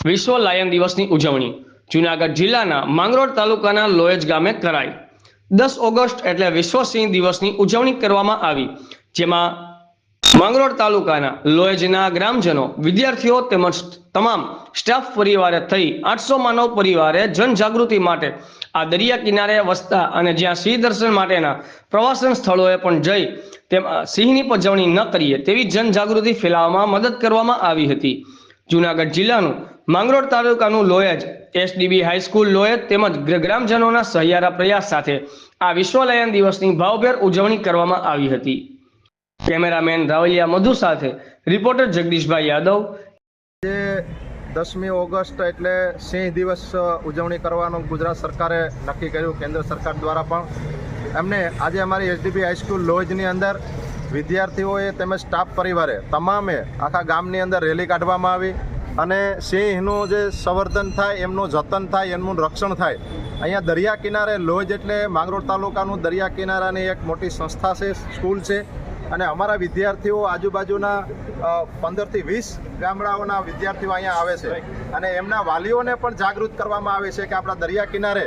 વિશ્વ લાયન દિવસની ઉજવણી જૂનાગઢ જિલ્લાના માંગરોળ તાલુકાના લોયજ ગામે કરાઈ। 10 ઓગસ્ટ એટલે વિશ્વ સિંહ દિવસની ઉજવણી કરવામાં આવી, જેમાં માંગરોળ તાલુકાના લોયજના ગ્રામજનો, વિદ્યાર્થીઓ તેમજ તમામ સ્ટાફ પરિવારે થઈ 800 માનવ પરિવારે જનજાગૃતિ માટે આ દરિયા કિનારે વસતા અને જ્યાં સિંહ દર્શન માટેના પ્રવાસન સ્થળોએ પણ જઈ તેમાં સિંહની પજવણી ન કરીએ તેવી જનજાગૃતિ ફેલાવવામાં મદદ કરવામાં આવી હતી। જૂનાગઢ જિલ્લાનું માંગરોળ તાલુકાનું લોયજ એસડીબી હાઈસ્કૂલ લોયજ તેમજ ગ્રામજનોના સહિયારા પ્રયાસ સાથે આ વિશ્વ લાયન દિવસની ભાવભેર ઉજવણી કરવામાં આવી હતી। કેમેરામેન રાવલિયા મધુ સાથે રિપોર્ટર જગદીશભાઈ યાદવ। 10મી ઓગસ્ટ એટલે સિંહ દિવસ ઉજવણી કરવાનું ગુજરાત સરકારે નક્કી કર્યું, કેન્દ્ર સરકાર દ્વારા પણ એમને આજે અમારી એસડીબી હાઈસ્કૂલ લોયજની અંદર વિદ્યાર્થીઓએ તેમજ સ્ટાફ પરિવારે તમામે આખા ગામની અંદર રેલી કાઢવામાં આવી અને સિંહનું જે સંવર્ધન થાય, એમનું જતન થાય, એમનું રક્ષણ થાય। અહીંયા દરિયા કિનારે લોયજ એટલે માંગરોળ તાલુકાનું દરિયા કિનારાની એક મોટી સંસ્થા છે, સ્કૂલ છે અને અમારા વિદ્યાર્થીઓ આજુબાજુના 15થી 20 ગામડાઓના વિદ્યાર્થીઓ અહીંયા આવે છે અને એમના વાલીઓને પણ જાગૃત કરવામાં આવે છે કે આપણા દરિયા કિનારે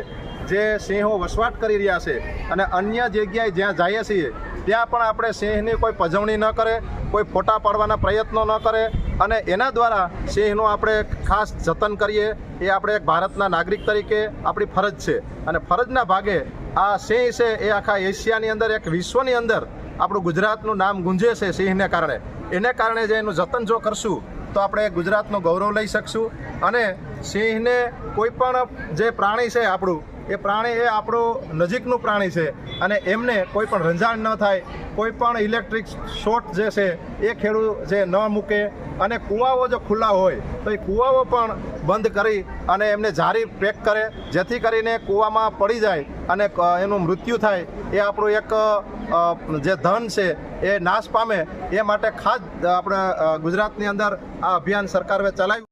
જે સિંહો વસવાટ કરી રહ્યા છે અને અન્ય જગ્યાએ જ્યાં જઈએ છીએ ત્યાં પણ આપણે સિંહની કોઈ પજવણી ન કરે, કોઈ ફોટા પાડવાના પ્રયત્નો ન કરે અને એના દ્વારા સિંહનું આપણે ખાસ જતન કરીએ, એ આપણે એક ભારતના નાગરિક તરીકે આપણી ફરજ છે અને ફરજના ભાગે આ સિંહ છે એ આખા એશિયાની અંદર, એક વિશ્વની અંદર આપણું ગુજરાતનું નામ ગુંજે છે સિંહને કારણે। એને કારણે જે એનું જતન જો કરશું તો આપણે ગુજરાતનું ગૌરવ લઈ શકશું અને સિંહને કોઈ પણ જે પ્રાણી છે આપણું, એ પ્રાણી એ આપણું નજીકનું પ્રાણી છે અને એમને કોઈ પણ રંજાણ ન થાય, કોઈ પણ ઇલેક્ટ્રિક શોર્ટ જે છે એ ખેડૂત જે ન મૂકે અને કૂવાઓ જો ખુલ્લા હોય તો એ કૂવાઓ પણ બંધ કરી અને એમને જારી પેક કરે, જેથી કરીને કૂવામાં પડી જાય અને એનું મૃત્યુ થાય, એ આપણું એક જે ધન છે એ નાશ પામે, એ માટે ખાસ આપણે ગુજરાતની અંદર આ અભિયાન સરકારે ચલાવ્યું।